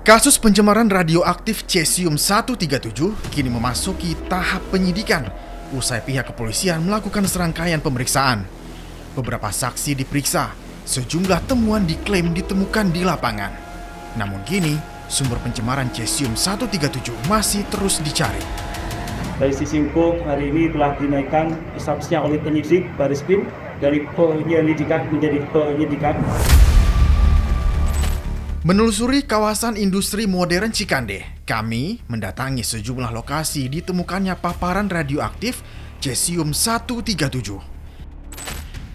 Kasus pencemaran radioaktif cesium-137 kini memasuki tahap penyidikan usai pihak kepolisian melakukan serangkaian pemeriksaan. Beberapa saksi diperiksa, sejumlah temuan diklaim ditemukan di lapangan. Namun kini, sumber pencemaran cesium-137 masih terus dicari. Dari sisi hukum, hari ini telah dinaikkan statusnya oleh penyidik Bareskrim dari penyelidikan menjadi penyidikan. Menelusuri kawasan industri modern Cikande, kami mendatangi sejumlah lokasi ditemukannya paparan radioaktif cesium-137.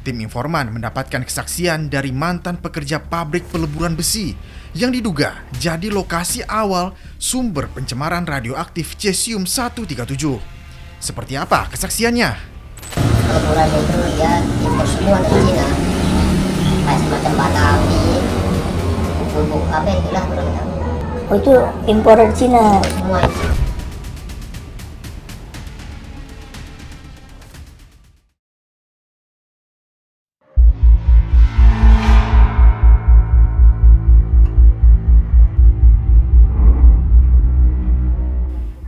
Tim informan mendapatkan kesaksian dari mantan pekerja pabrik peleburan besi yang diduga jadi lokasi awal sumber pencemaran radioaktif cesium-137. Seperti apa kesaksiannya? Peleburan itu ya impor semua dari Cina, kayak semacam bata api, bubuk apa itulah kurang tahu. Oh, itu impor dari Cina. Semua itu.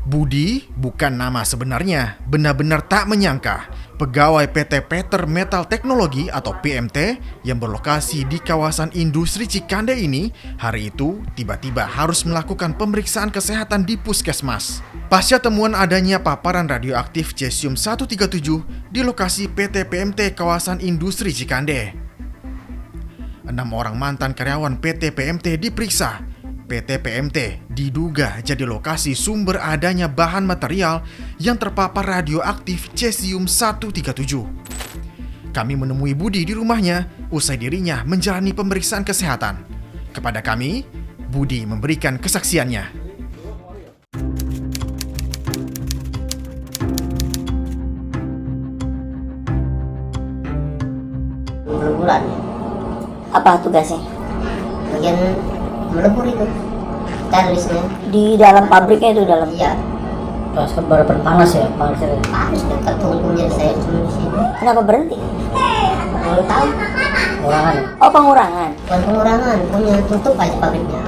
Budi bukan nama sebenarnya, benar-benar tak menyangka pegawai PT Peter Metal Teknologi atau PMT yang berlokasi di kawasan industri Cikande ini hari itu tiba-tiba harus melakukan pemeriksaan kesehatan di puskesmas. Pasca temuan adanya paparan radioaktif cesium-137 di lokasi PT PMT kawasan industri Cikande. 6 orang mantan karyawan PT PMT diperiksa. PT PMT diduga jadi lokasi sumber adanya bahan material yang terpapar radioaktif cesium-137. Kami menemui Budi di rumahnya usai dirinya menjalani pemeriksaan kesehatan. Kepada kami, Budi memberikan kesaksiannya. Peleburan, Apa tugasnya? bagian melebur itu, teknisnya. Di dalam pabriknya itu dalam. Iya, Pas berapa panas ya, panas ya. harus dekat tungkunya saya cuma di sini. Kenapa berhenti? Belum tahu, Kurangan. Oh, pengurangan. bukan pengurangan, punya tutup aja pabriknya.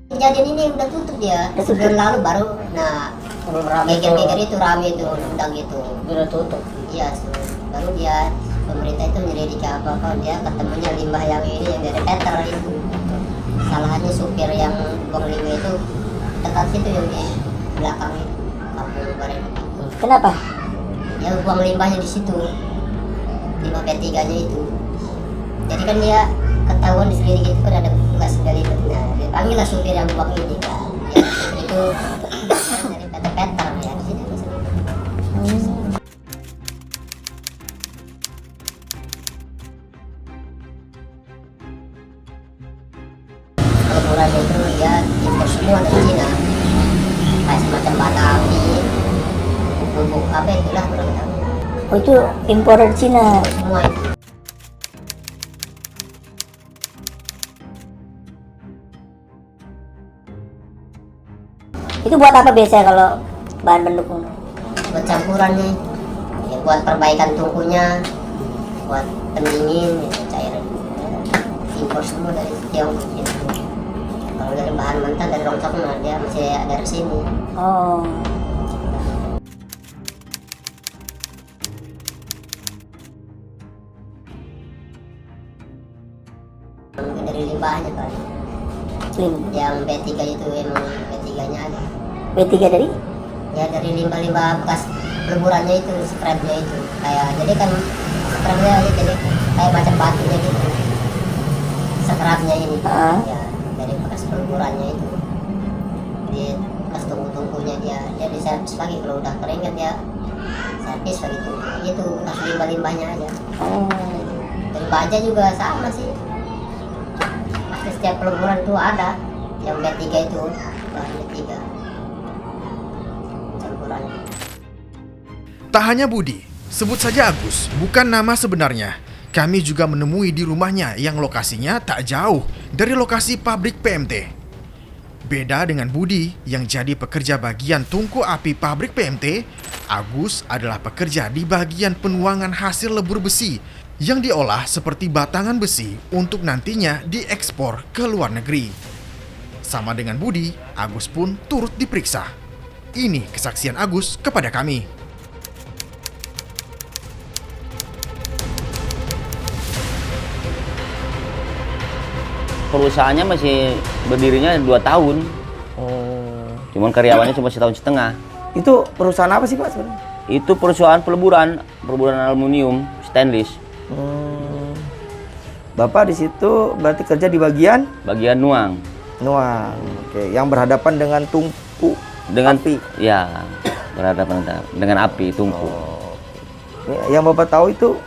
Kejadian ini udah tutup dia, sebulan lalu baru, nah geger-geger itu rame itu, undang gitu. Udah tutup. Iya, baru dia pemerintah itu menyelidiki apa dia ketemunya limbah yang ini yang dari Peter itu. Salahnya supir yang buang limbah itu dekat situ yang di belakang itu, kampung Baren. Kenapa? Dia buang limbahnya di situ, limbah P3-nya itu. Jadi kan dia ketahuan diselidiki itu kan ada petugas dari itu. Nah, dipanggillah supir yang buang ini. Ya, supir itu dari PT Peter ya di sini. Peleburan itu ya impor semua dari Cina, kayak semacam bata api, bubuk apa itulah kurang tahu. Oh, itu impor dari Cina. Semua itu. Itu buat apa biasanya kalau bahan pendukung? Buat campurannya, ya, buat perbaikan tungkunya, buat pendingin, ya, cairan. Impor semua dari Tiongkok. Gitu. Kalau dari bahan mentah dari Rongcok mah dia masih dari sini. Oh. Mungkin dari limbahnya kali. Yang B3 itu emang B3-nya ada. B3 dari? Ya dari limbah-limbah bekas peleburannya itu, scrapnya itu. Kayak jadi kan scrapnya aja jadi kayak macam batunya gitu. Scrapnya ini. Ya dari bekas peleburannya itu. Di bekas tungku-tungkunya dia diservis lagi kalau udah kering kan dia servis begitu. Itu bekas limbah-limbahnya aja. Oh. Dari baja juga sama sih. Pasti setiap peleburan itu ada yang B3 itu, bahan B3 campurannya. Tak hanya Budi, sebut saja Agus, bukan nama sebenarnya. Kami juga menemui di rumahnya yang lokasinya tak jauh dari lokasi pabrik PMT. Beda dengan Budi yang jadi pekerja bagian tungku api pabrik PMT, Agus adalah pekerja di bagian penuangan hasil lebur besi yang diolah seperti batangan besi untuk nantinya diekspor ke luar negeri. Sama dengan Budi, Agus pun turut diperiksa. Ini kesaksian Agus kepada kami. Perusahaannya masih berdirinya 2 tahun. Cuman karyawannya cuma 1,5 tahun. Itu perusahaan apa sih Pak sebenarnya? Itu perusahaan peleburan aluminium stainless. Bapak di situ berarti kerja di bagian Bagian nuang nuang. Oke, yang berhadapan dengan tungku dengan api. Ya, berhadapan dengan api tungku. Yang Bapak tahu itu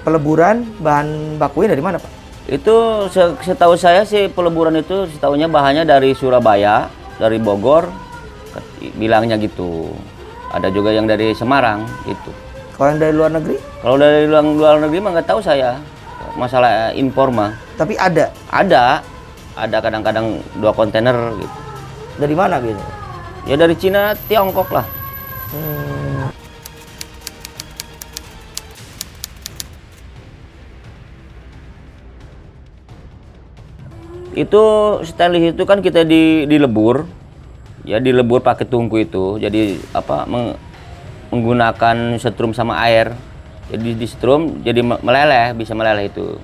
peleburan bahan bakunya dari mana, Pak? Itu setahu saya sih peleburan itu setahunya bahannya dari Surabaya, dari Bogor, bilangnya gitu. Ada juga yang dari Semarang gitu. Kalau yang dari luar negeri? Kalau dari luar negeri mah nggak tahu saya. Masalah impor mah. Tapi ada. Ada kadang-kadang 2 kontainer gitu. Dari mana biasanya? Ya dari Cina, Tiongkok lah. Itu stainless itu kan kita dilebur, ya dilebur pakai tungku itu. Jadi apa menggunakan setrum sama air. Jadi di setrum jadi meleleh, bisa meleleh itu.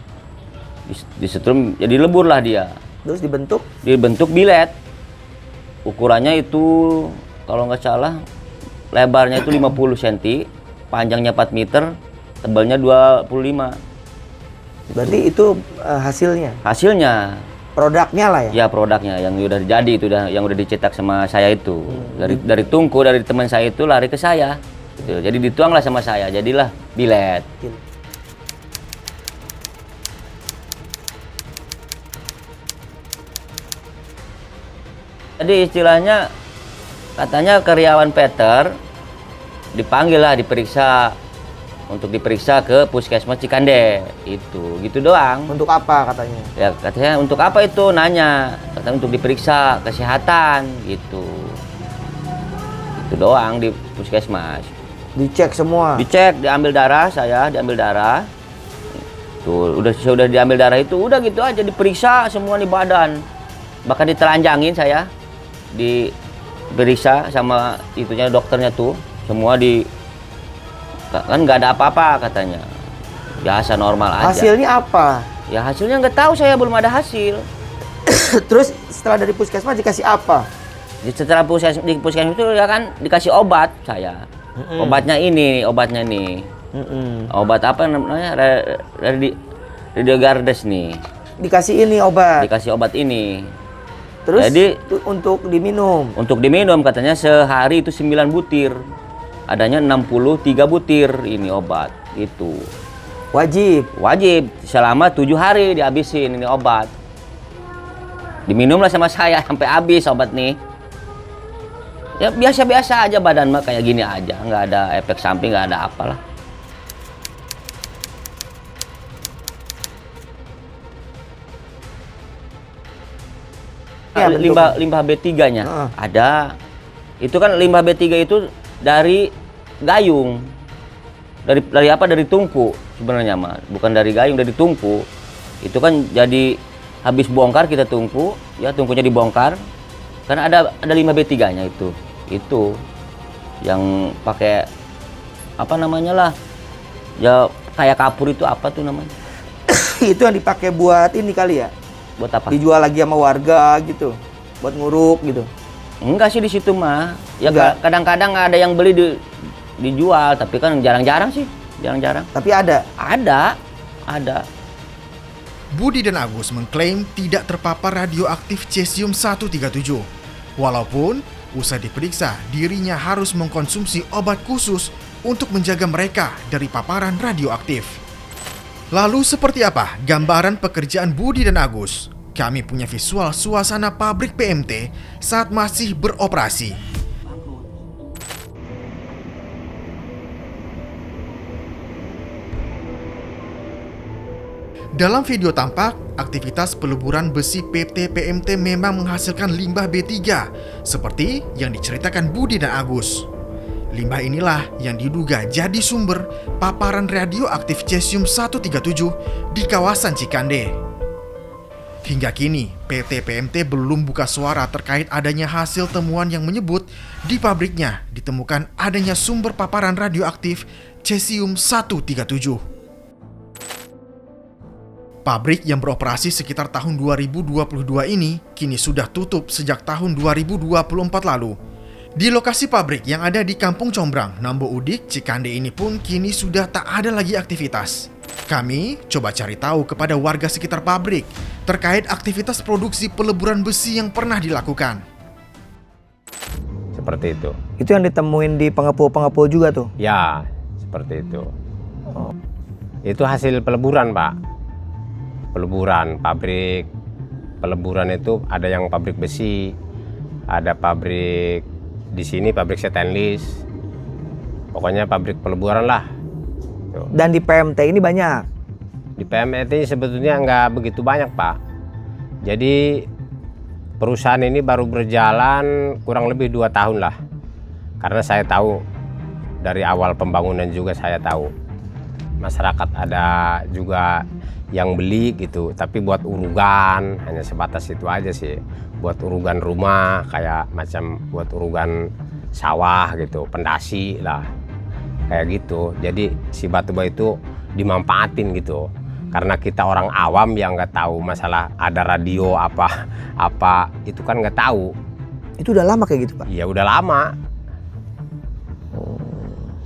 Di setrum jadi lebur lah dia. Terus dibentuk? Dibentuk bilet. Ukurannya itu kalau nggak salah lebarnya itu 50 cm, panjangnya 4 meter, tebalnya 25. Berarti itu hasilnya? Hasilnya. Produknya lah ya? Ya produknya yang udah jadi itu yang udah dicetak sama saya itu. Dari tungku dari teman saya itu lari ke saya. Gitu. Jadi dituanglah sama saya, jadilah bilet. Jadi istilahnya katanya karyawan Peter dipanggil lah diperiksa untuk diperiksa ke Puskesmas Cikande itu gitu doang. Untuk apa katanya? Ya katanya untuk apa itu nanya katanya untuk diperiksa kesehatan gitu itu doang di Puskesmas. Dicek semua? Dicek, diambil darah saya, diambil darah tuh sudah diambil darah itu udah gitu aja diperiksa semua di badan, bahkan ditelanjangin saya diperiksa sama itunya dokternya tuh semua kan nggak ada apa-apa katanya, biasa normal aja. Hasilnya apa? Ya hasilnya nggak tahu saya, belum ada hasil. Terus setelah dari puskesmas dikasih apa? Setelah di puskesmas itu ya kan dikasih obat saya. Obatnya nih. Obat apa namanya? Radiogardes nih. Dikasih ini obat. Dikasih obat ini. Terus jadi untuk diminum. Untuk diminum katanya sehari itu 9 butir. Adanya 63 butir ini obat itu. Wajib Selama 7 hari dihabisin ini obat. Diminumlah sama saya sampai habis obat nih. Ya biasa-biasa aja badan mah kayak gini aja, nggak ada efek samping, nggak ada apalah. Ya, limbah B3-nya ada. Itu kan limbah B3 itu dari gayung. Dari apa? Dari tungku sebenarnya mah, bukan dari gayung, dari tungku. Itu kan jadi habis bongkar kita tungku, ya tungkunya dibongkar. Karena ada limbah B3-nya itu. Itu yang pakai apa namanya lah? Ya kayak kapur itu apa tuh namanya? Itu yang dipakai buat ini kali ya? Buat apa? Dijual lagi sama warga gitu. Buat nguruk gitu. Enggak sih di situ mah. Ya kadang-kadang ada yang beli dijual, tapi kan jarang-jarang sih, jarang-jarang. Tapi ada. Budi dan Agus mengklaim tidak terpapar radioaktif cesium-137. Walaupun usai diperiksa, dirinya harus mengkonsumsi obat khusus untuk menjaga mereka dari paparan radioaktif. Lalu seperti apa gambaran pekerjaan Budi dan Agus? Kami punya visual suasana pabrik PMT saat masih beroperasi. Dalam video tampak, aktivitas peleburan besi PT PMT memang menghasilkan limbah B3, seperti yang diceritakan Budi dan Agus. Limbah inilah yang diduga jadi sumber paparan radioaktif cesium-137 di kawasan Cikande. Hingga kini, PT PMT belum buka suara terkait adanya hasil temuan yang menyebut di pabriknya ditemukan adanya sumber paparan radioaktif cesium-137. Pabrik yang beroperasi sekitar tahun 2022 ini kini sudah tutup sejak tahun 2024 lalu. Di lokasi pabrik yang ada di Kampung Combrang, Nambo Udik, Cikande ini pun kini sudah tak ada lagi aktivitas. Kami coba cari tahu kepada warga sekitar pabrik terkait aktivitas produksi peleburan besi yang pernah dilakukan. Seperti itu. Itu yang ditemuin di pengepul-pengepul juga tuh? Ya, seperti itu. Itu hasil peleburan, Pak. Peleburan pabrik. Peleburan itu ada yang pabrik besi, ada pabrik di sini pabrik stainless. Pokoknya pabrik peleburan lah. Tuh. Dan di PMT ini banyak? Di PMT sebetulnya nggak begitu banyak, Pak. Jadi perusahaan ini baru berjalan kurang lebih 2 tahun lah. Karena saya tahu dari awal pembangunan juga saya tahu. Masyarakat ada juga yang beli gitu, tapi buat urugan, hanya sebatas itu aja sih. Buat urugan rumah, kayak macam buat urugan sawah gitu, pendasi lah, kayak gitu. Jadi si batu bara itu dimanfaatin gitu. Karena kita orang awam yang nggak tahu masalah ada radio apa itu kan nggak tahu. Itu udah lama kayak gitu, Pak? Iya udah lama.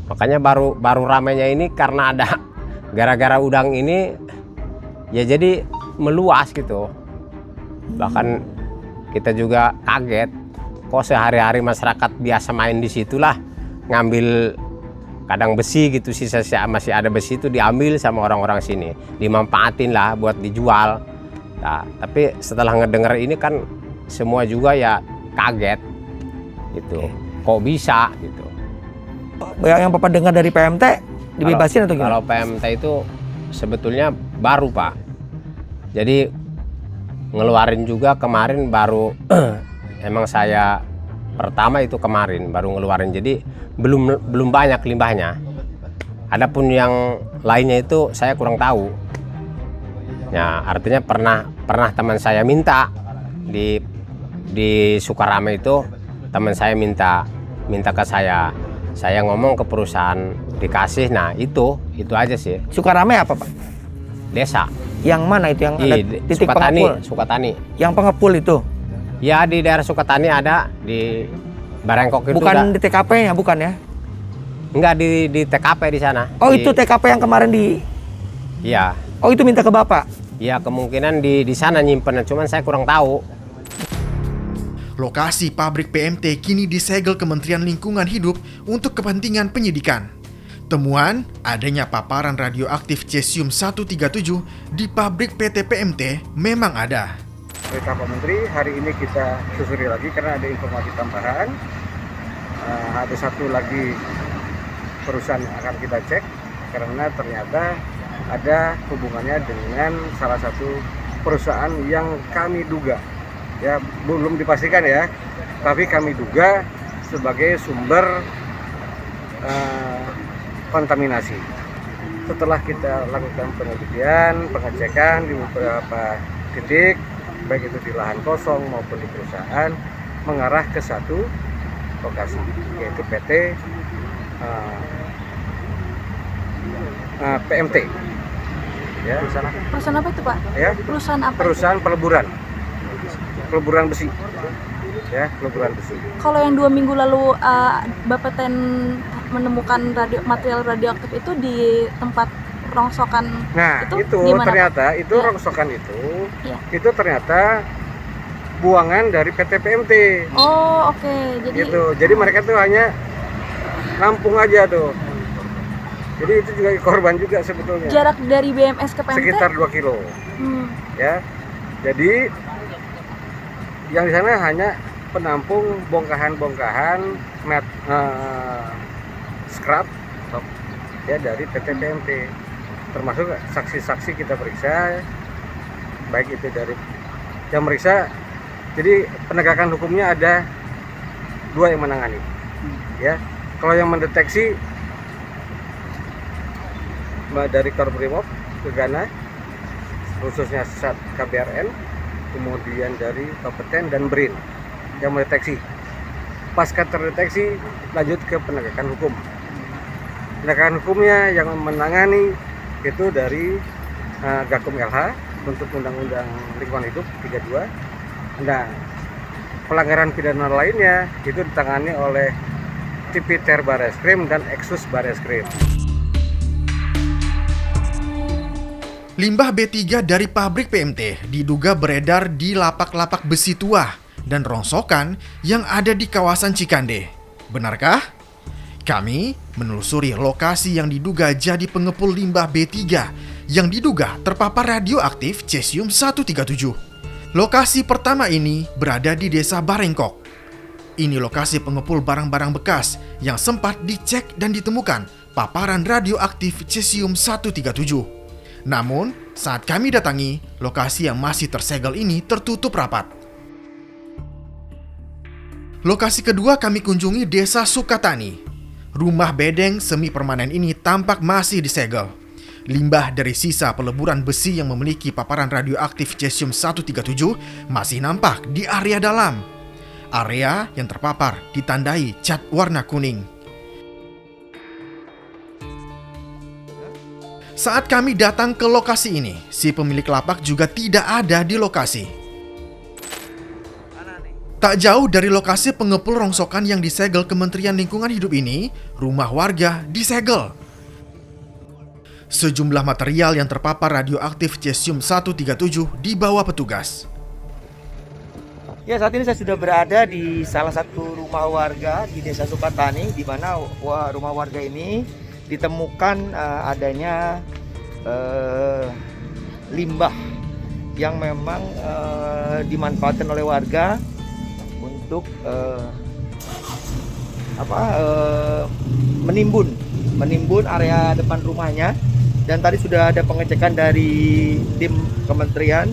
Makanya baru ramainya ini karena ada gara-gara udang ini ya jadi meluas gitu. Bahkan kita juga kaget kok sehari-hari masyarakat biasa main di situlah, ngambil kadang besi gitu, sisa masih ada besi itu diambil sama orang-orang sini, dimanfaatin lah buat dijual. Nah, tapi setelah ngedenger ini kan semua juga ya kaget gitu. Kok bisa gitu. Yang Bapak dengar dari PMT dibebasin atau gimana? Kalau PMT itu sebetulnya baru, Pak. Jadi ngeluarin juga kemarin baru emang saya pertama itu kemarin baru ngeluarin, jadi belum banyak limbahnya. Adapun yang lainnya itu saya kurang tahu. Ya artinya pernah teman saya minta di Sukarame itu, teman saya minta ke saya ngomong ke perusahaan dikasih. Nah itu aja sih. Sukarame apa, Pak? Desa. Yang mana itu yang ada titik pengepul? Sukatani. Yang pengepul itu? Ya di daerah Sukatani ada, di Barengkok itu. Bukan di TKP-nya, bukan ya? Enggak di TKP di sana. Oh itu TKP yang kemarin di... Iya. Oh itu minta ke Bapak? Iya kemungkinan di sana nyimpen, cuman saya kurang tahu. Lokasi pabrik PMT kini disegel Kementerian Lingkungan Hidup untuk kepentingan penyidikan. Temuan adanya paparan radioaktif cesium-137 di pabrik PT PMT memang ada. Perintah Pak Menteri, hari ini kita susuri lagi karena ada informasi tambahan. Ada satu lagi perusahaan yang akan kita cek karena ternyata ada hubungannya dengan salah satu perusahaan yang kami duga, ya belum dipastikan ya, tapi kami duga sebagai sumber kontaminasi. Setelah kita lakukan penelitian, pengecekan di beberapa titik, baik itu di lahan kosong maupun di perusahaan, mengarah ke satu lokasi, yaitu PT PMT. Ya, di sana. Perusahaan apa itu, Pak? Ya, perusahaan apa? Perusahaan peleburan besi. Ya, peleburan besi. Kalau yang 2 minggu lalu Bapak menemukan material radioaktif itu di tempat rongsokan, nah itu gimana, ternyata Pak? itu rongsokan itu ternyata buangan dari PT PMT. Oh oke. Jadi mereka tuh hanya nampung aja tuh. Jadi itu juga korban juga sebetulnya. Jarak dari BMS ke PMT? Sekitar 2 kilo. Ya. Jadi yang di sana hanya penampung bongkahan-bongkahan scrap ya dari PT PMT. Termasuk saksi-saksi kita periksa, baik itu dari yang meriksa. Jadi penegakan hukumnya ada 2 yang menangani, ya. Kalau yang mendeteksi dari Korbrimob, Gegana, khususnya Sat KBRN, kemudian dari Bapeten dan BRIN yang mendeteksi. Pasca terdeteksi, lanjut ke penegakan hukum. Penegakan hukumnya yang menangani itu dari Gakum LH untuk Undang-Undang Lingkungan Hidup 32. Nah, pelanggaran pidana lainnya itu ditangani oleh Tipiter Bareskrim dan Eksus Bareskrim. Limbah B3 dari pabrik PMT diduga beredar di lapak-lapak besi tua dan rongsokan yang ada di kawasan Cikande. Benarkah? Kami menelusuri lokasi yang diduga jadi pengepul limbah B3 yang diduga terpapar radioaktif cesium-137. Lokasi pertama ini berada di Desa Barengkok. Ini lokasi pengepul barang-barang bekas yang sempat dicek dan ditemukan paparan radioaktif cesium-137. Namun, saat kami datangi, lokasi yang masih tersegel ini tertutup rapat. Lokasi kedua kami kunjungi Desa Sukatani. Rumah bedeng semi permanen ini tampak masih disegel. Limbah dari sisa peleburan besi yang memiliki paparan radioaktif cesium-137 masih nampak di area dalam. Area yang terpapar ditandai cat warna kuning. Saat kami datang ke lokasi ini, si pemilik lapak juga tidak ada di lokasi. Tak jauh dari lokasi pengepul rongsokan yang disegel Kementerian Lingkungan Hidup ini, rumah warga disegel. Sejumlah material yang terpapar radioaktif cesium-137 dibawa petugas. Ya, saat ini saya sudah berada di salah satu rumah warga di Desa Sukatani, di mana rumah warga ini ditemukan adanya limbah yang memang dimanfaatkan oleh warga untuk menimbun area depan rumahnya. Dan tadi sudah ada pengecekan dari tim kementerian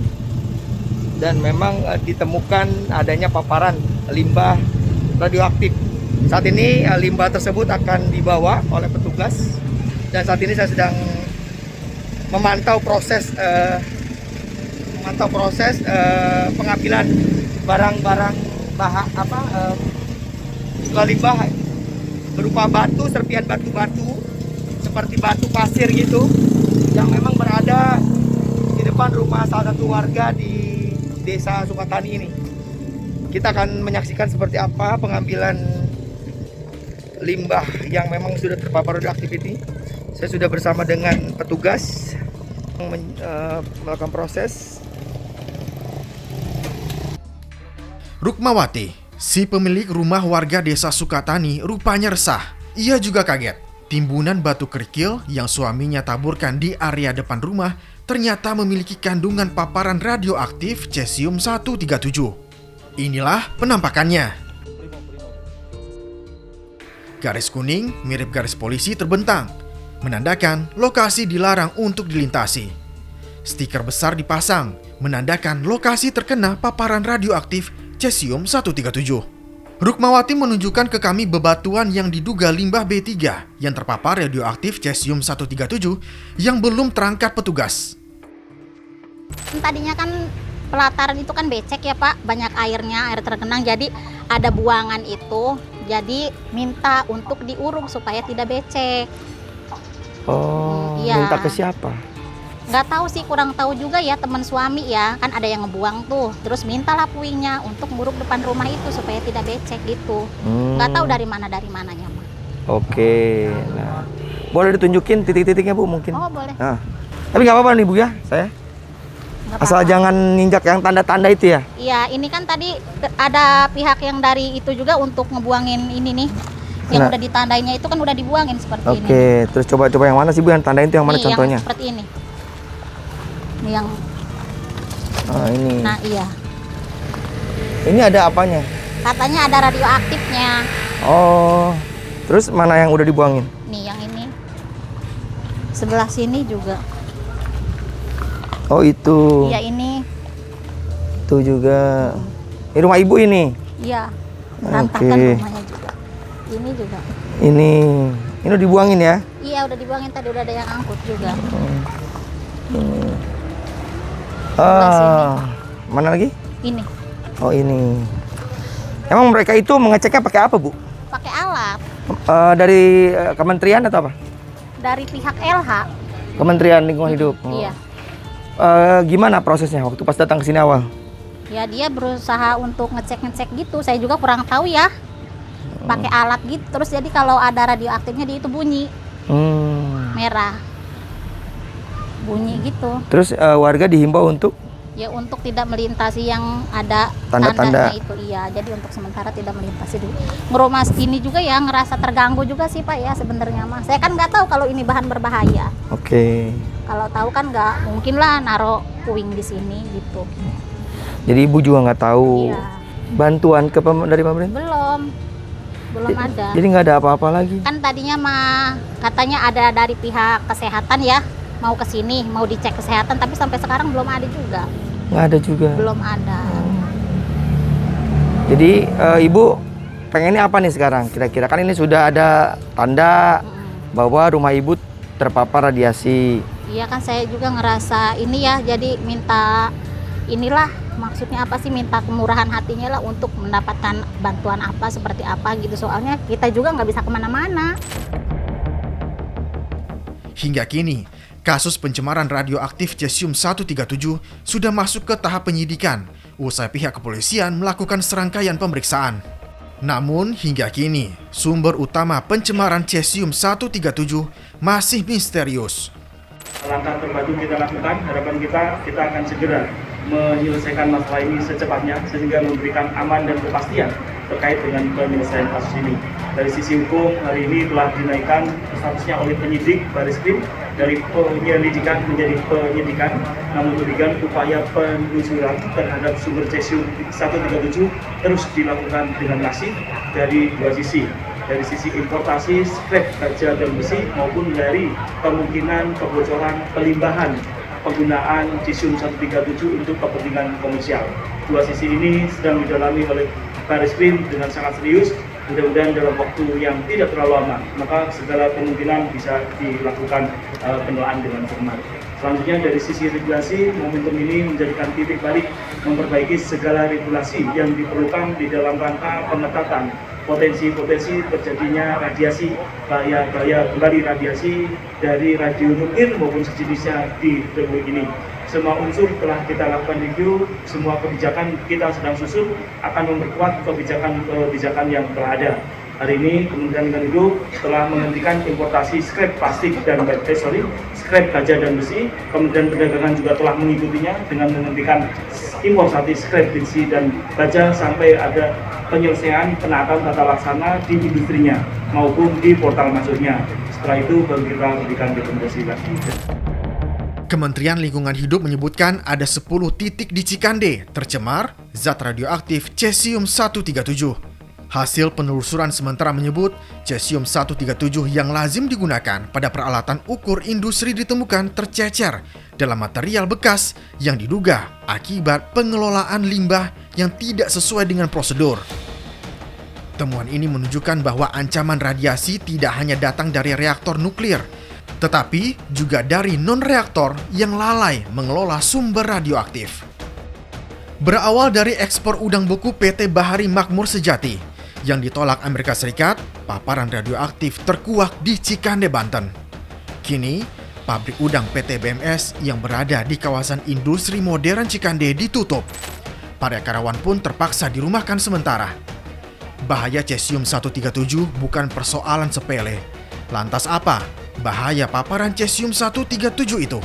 dan memang ditemukan adanya paparan limbah radioaktif. Saat ini limbah tersebut akan dibawa oleh petugas dan saat ini saya sedang memantau proses pengambilan barang-barang limbah berupa batu, serpian batu-batu seperti batu pasir gitu yang memang berada di depan rumah salah satu warga di Desa Sukatani ini. Kita akan menyaksikan seperti apa pengambilan limbah yang memang sudah terpapar radioaktif ini. Saya sudah bersama dengan petugas melakukan proses. Rukmawati, si pemilik rumah warga Desa Sukatani, rupanya resah. Ia juga kaget. Timbunan batu kerikil yang suaminya taburkan di area depan rumah ternyata memiliki kandungan paparan radioaktif cesium-137. Inilah penampakannya. Garis kuning mirip garis polisi terbentang, menandakan lokasi dilarang untuk dilintasi. Stiker besar dipasang, menandakan lokasi terkena paparan radioaktif cesium-137. Rukmawati menunjukkan ke kami bebatuan yang diduga limbah B3 yang terpapar radioaktif cesium-137 yang belum terangkat petugas. Tadinya kan pelataran itu kan becek ya Pak, banyak airnya, air tergenang, jadi ada buangan itu, jadi minta untuk diuruk supaya tidak becek. Oh, ya. Minta ke siapa? Nggak tahu sih, kurang tahu juga ya, teman suami ya, kan ada yang ngebuang tuh, terus mintalah puingnya untuk nguruk depan rumah itu supaya tidak becek gitu. Nggak tahu dari mananya mah. Oke, nah boleh ditunjukin titik-titiknya Bu mungkin? Oh boleh. Nah, tapi nggak apa-apa nih Bu ya, saya. Gak asal apa-apa. Jangan nginjak yang tanda-tanda itu ya? Iya, ini kan tadi ada pihak yang dari itu juga untuk ngebuangin ini nih. Yang udah ditandainya itu kan udah dibuangin seperti ini. Oke, terus coba-coba yang mana sih Bu yang tandain itu yang mana nih, contohnya? Yang seperti ini. Ini yang ini. Nah, iya. Ini ada apanya? Katanya ada radioaktifnya. Oh. Terus mana yang udah dibuangin? Nih, yang ini. Sebelah sini juga. Oh, itu. Iya, ini. Itu juga. Ini rumah Ibu ini? Iya. Berantakan rumahnya juga. Ini juga. Ini udah dibuangin ya? Iya, udah dibuangin tadi, udah ada yang angkut juga. Mana lagi? Ini. Oh ini. Emang mereka itu mengeceknya pakai apa, Bu? Pakai alat Dari kementerian atau apa? dari pihak LH. Kementerian Lingkungan Hidup. Iya. Gimana prosesnya waktu pas datang ke sini awal? Ya dia berusaha untuk ngecek gitu. Saya juga kurang tahu ya. Pakai alat gitu. Terus jadi kalau ada radioaktifnya dia itu bunyi. Merah. Bunyi gitu. Terus warga dihimbau untuk? Ya untuk tidak melintasi yang ada Tanda-tanda tandanya itu. Iya, jadi untuk sementara tidak melintasi dulu. Ngeromas ini juga ya ngerasa terganggu juga sih Pak ya sebenarnya mah. Saya kan nggak tahu kalau ini bahan berbahaya. Oke. Kalau tahu kan nggak mungkin lah naro puing di sini gitu. Jadi Ibu juga nggak tahu Iya. bantuan dari pemerintah? Belum ada. Jadi nggak ada apa-apa lagi? Kan tadinya mah katanya ada dari pihak kesehatan ya, mau ke sini, mau dicek kesehatan, tapi sampai sekarang belum ada juga. Nggak ada juga? Belum ada. Jadi Ibu pengennya apa nih sekarang kira-kira? Kan ini sudah ada tanda bahwa rumah Ibu terpapar radiasi. Iya kan saya juga ngerasa ini ya, jadi minta inilah, maksudnya apa sih, minta kemurahan hatinya lah untuk mendapatkan bantuan apa, seperti apa gitu. Soalnya kita juga nggak bisa kemana-mana. Hingga kini, kasus pencemaran radioaktif cesium-137 sudah masuk ke tahap penyidikan usai pihak kepolisian melakukan serangkaian pemeriksaan. Namun hingga kini, sumber utama pencemaran cesium-137 masih misterius. Langkah terbaru kita lakukan, harapan kita akan segera menyelesaikan masalah ini secepatnya sehingga memberikan aman dan kepastian terkait dengan penyelesaian kasus ini. Dari sisi hukum, hari ini telah dinaikkan statusnya oleh penyidik Bareskrim dari penyelidikan menjadi penyidikan. Namun demikian upaya penelusuran terhadap sumber cesium-137 terus dilakukan dengan masif dari dua sisi. Dari sisi importasi scrap baja dan besi maupun dari kemungkinan kebocoran pelimbahan penggunaan cesium-137 untuk kepentingan komersial. Dua sisi ini sedang didalami oleh Bareskrim dengan sangat serius. Mudah-mudahan dalam waktu yang tidak terlalu lama, maka segala kemungkinan bisa dilakukan penilaian dengan cermat. Selanjutnya dari sisi regulasi, momentum ini menjadikan titik balik memperbaiki segala regulasi yang diperlukan di dalam rangka pengetatan potensi-potensi terjadinya radiasi, bahaya kembali radiasi dari radionuklir maupun sejenisnya di Republik ini. Semua unsur telah kita lakukan review, semua kebijakan kita sedang susun akan memperkuat kebijakan yang telah ada. Hari ini Kementerian Lingkungan Hidup telah menghentikan importasi scrap plastik dan scrap baja dan besi. Kementerian Perdagangan juga telah mengikutinya dengan menghentikan importasi scrap besi dan baja sampai ada penyelesaian penataan tata laksana di industrinya maupun di portal masuknya. Setelah itu baru kita berikan rekomendasi lagi. Kementerian Lingkungan Hidup menyebutkan ada 10 titik di Cikande tercemar zat radioaktif cesium-137. Hasil penelusuran sementara menyebut cesium-137 yang lazim digunakan pada peralatan ukur industri ditemukan tercecer dalam material bekas yang diduga akibat pengelolaan limbah yang tidak sesuai dengan prosedur. Temuan ini menunjukkan bahwa ancaman radiasi tidak hanya datang dari reaktor nuklir, tetapi juga dari non-reaktor yang lalai mengelola sumber radioaktif. Berawal dari ekspor udang beku PT Bahari Makmur Sejati yang ditolak Amerika Serikat, paparan radioaktif terkuak di Cikande, Banten. Kini, pabrik udang PT BMS yang berada di kawasan industri modern Cikande ditutup. Para karyawan pun terpaksa dirumahkan sementara. Bahaya cesium-137 bukan persoalan sepele. Lantas apa bahaya paparan cesium-137 itu?